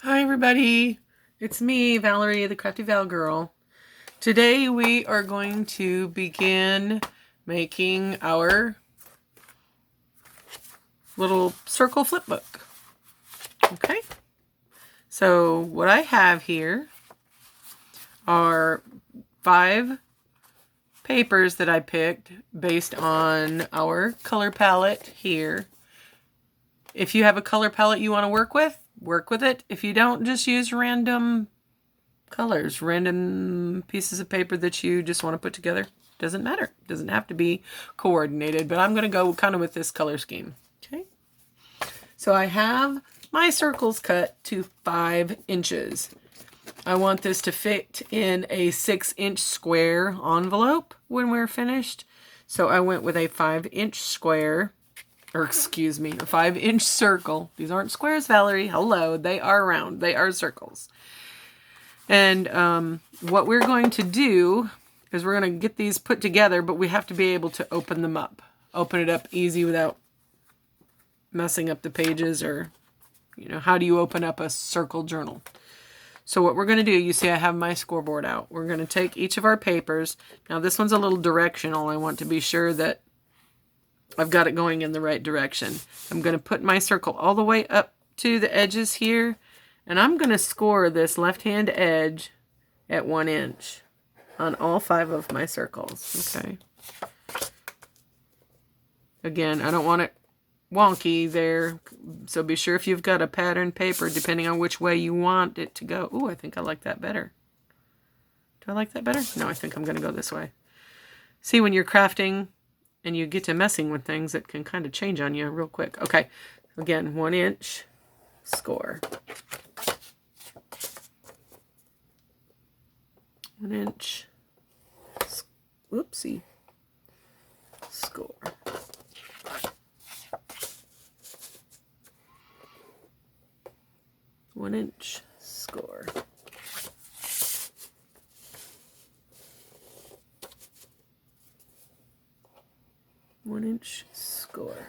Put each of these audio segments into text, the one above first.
Hi everybody, it's me, Valerie, the Crafty Val Girl. Today we are going to begin making our little circle flip book. Okay, so what I have here are 5 papers that I picked based on our color palette here. If you have a color palette you want to work with it. If you don't, just use random colors, random pieces of paper that you just want to put together. Doesn't matter. Doesn't have to be coordinated, but I'm going to go kind of with this color scheme. Okay. So I have my circles cut to 5 inches. I want this to fit in a 6-inch square envelope when we're finished. So I went with a 5-inch square, or excuse me, a 5-inch circle. These aren't squares, Valerie. Hello, they are round. They are circles. And what we're going to do is we're going to get these put together, but we have to be able to open them up. Open it up easy without messing up the pages, or, you know, how do you open up a circle journal? So what we're going to do, you see I have my scoreboard out. We're going to take each of our papers. Now this one's a little directional. I want to be sure that I've got it going in the right direction. I'm going to put my circle all the way up to the edges here. And I'm going to score this left-hand edge at 1 inch on all 5 of my circles. Okay. Again, I don't want it wonky there, so be sure if you've got a pattern paper, depending on which way you want it to go. Ooh, I think I like that better. Do I like that better? No, I think I'm going to go this way. See, when you're crafting and you get to messing with things, it can kind of change on you real quick. Okay, again, 1 inch score. 1 inch, whoopsie, score. One inch score. One inch score.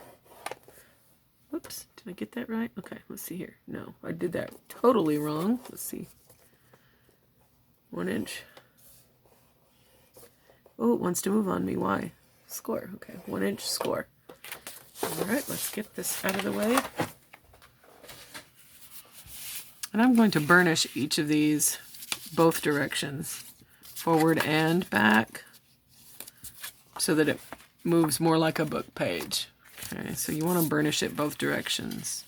Whoops, did I get that right? Okay, let's see here. No, I did that totally wrong. Let's see. 1 inch. Oh, it wants to move on me. Why? Score. Okay, 1 inch score. All right, let's get this out of the way. And I'm going to burnish each of these both directions, forward and back, so that it moves more like a book page. Okay, so you want to burnish it both directions.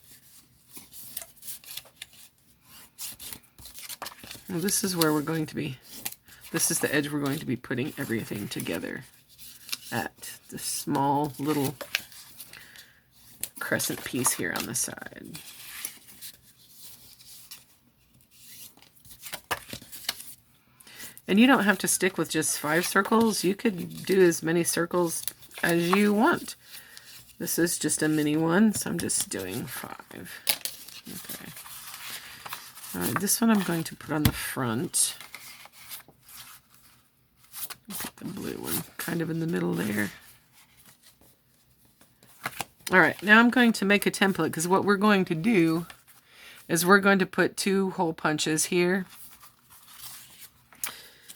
Now this is where we're going to be. This is the edge we're going to be putting everything together at. The small little crescent piece here on the side. And you don't have to stick with just 5 circles. You could do as many circles as you want. This is just a mini one, so I'm just doing 5. Okay. All right, this one I'm going to put on the front. Put the blue one kind of in the middle there. All right, now I'm going to make a template, because what we're going to do is we're going to put 2 hole punches here.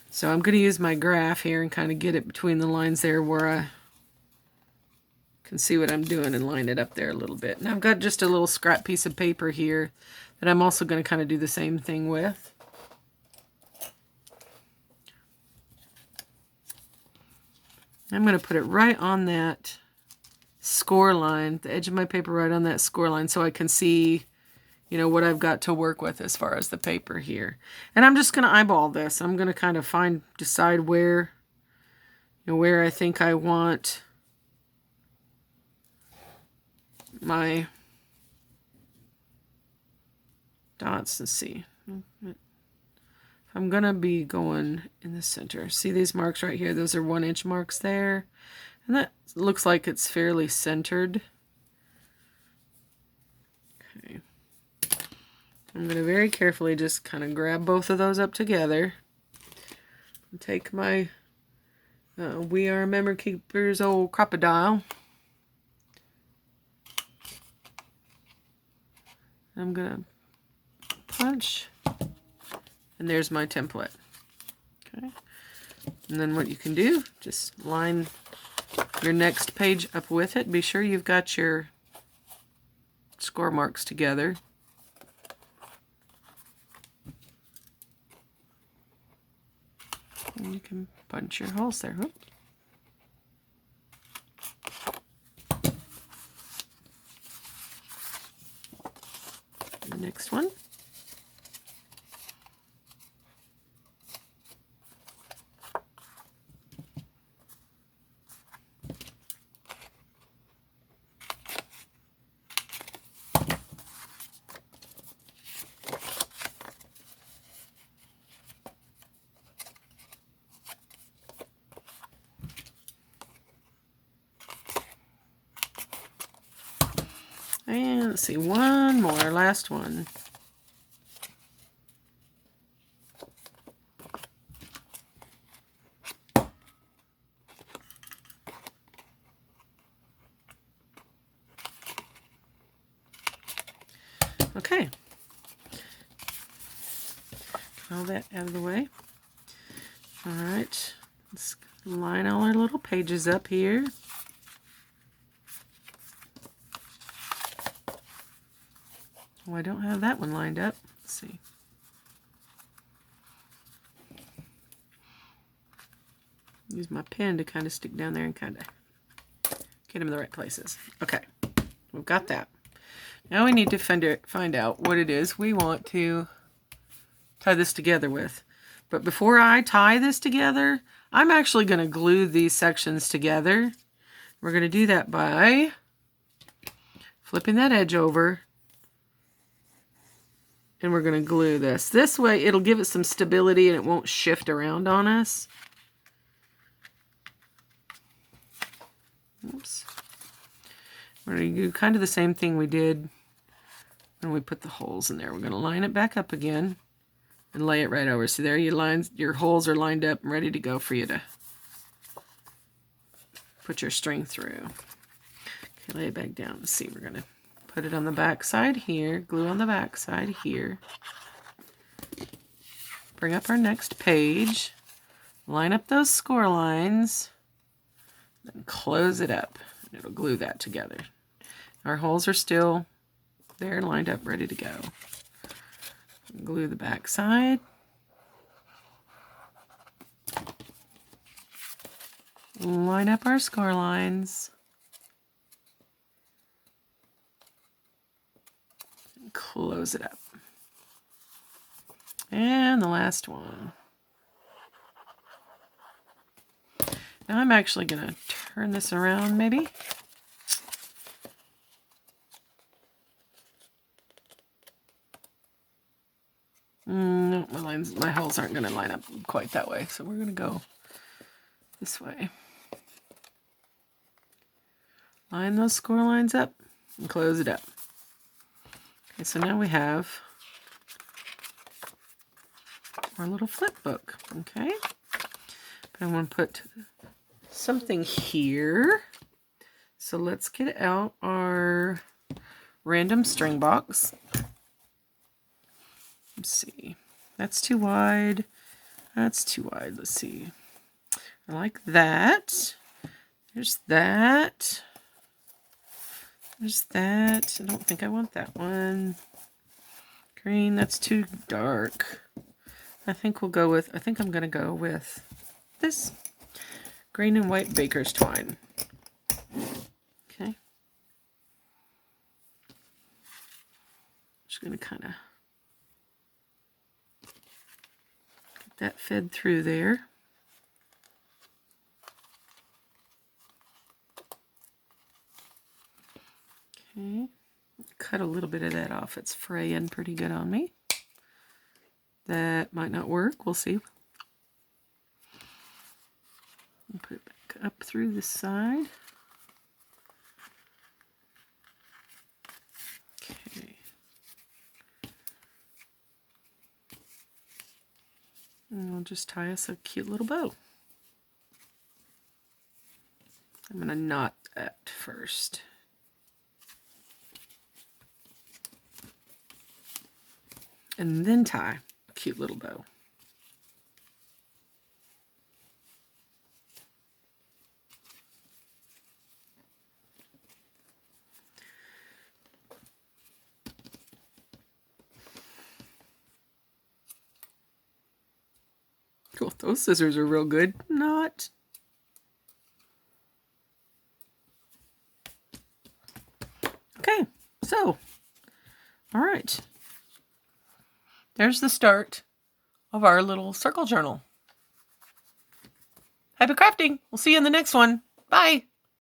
So I'm going to use my graph here and kind of get it between the lines there where I can see what I'm doing and line it up there a little bit. And I've got just a little scrap piece of paper here that I'm also going to kind of do the same thing with. I'm going to put it right on that score line, the edge of my paper right on that score line, so I can see, you know, what I've got to work with as far as the paper here. And I'm just going to eyeball this. I'm going to kind of decide where, you know, where I think I want my dots. Let's see. I'm going to be going in the center. See these marks right here? Those are 1 inch marks there. And that looks like it's fairly centered. Okay. I'm going to very carefully just kind of grab both of those up together. And take my We Are Memory Keepers old crocodile. I'm going to punch, and there's my template. Okay, and then what you can do, just line your next page up with it. Be sure you've got your score marks together. And you can punch your holes there. Whoop. The next one. And let's see, one more, last one. Okay. All that out of the way. All right, let's line all our little pages up here. Oh, I don't have that one lined up. Let's see. Use my pen to kind of stick down there and kind of get them in the right places. Okay, we've got that. Now we need to find out what it is we want to tie this together with. But before I tie this together, I'm actually going to glue these sections together. We're going to do that by flipping that edge over. And we're going to glue this. This way it'll give it some stability and it won't shift around on us. Oops. We're going to do kind of the same thing we did when we put the holes in there. We're going to line it back up again and lay it right over. So there your holes are lined up and ready to go for you to put your string through. Okay, lay it back down. Let's see, we're going to put it on the back side here, glue on the back side here. Bring up our next page, line up those score lines, then close it up, and it'll glue that together. Our holes are still there, lined up, ready to go. Glue the back side. Line up our score lines. Close it up. And the last one. Now I'm actually going to turn this around maybe. No, my holes aren't going to line up quite that way, so we're going to go this way. Line those score lines up and close it up. Okay, so now we have our little flip book, okay? But I want to put something here. So let's get out our random string box. Let's see. That's too wide. That's too wide. Let's see. I like that. There's that. There's that. I don't think I want that one. Green, that's too dark. I think I'm going to go with this green and white baker's twine. Okay. Just going to kind of get that fed through there. Okay. Cut a little bit of that off. It's fraying pretty good on me. That might not work. We'll see. And put it back up through the side. Okay. And I'll just tie us a cute little bow. I'm going to knot that first. And then tie a cute little bow. Cool. Those scissors are real good. Not. Okay, so, all right. There's the start of our little circle journal. Happy crafting. We'll see you in the next one. Bye.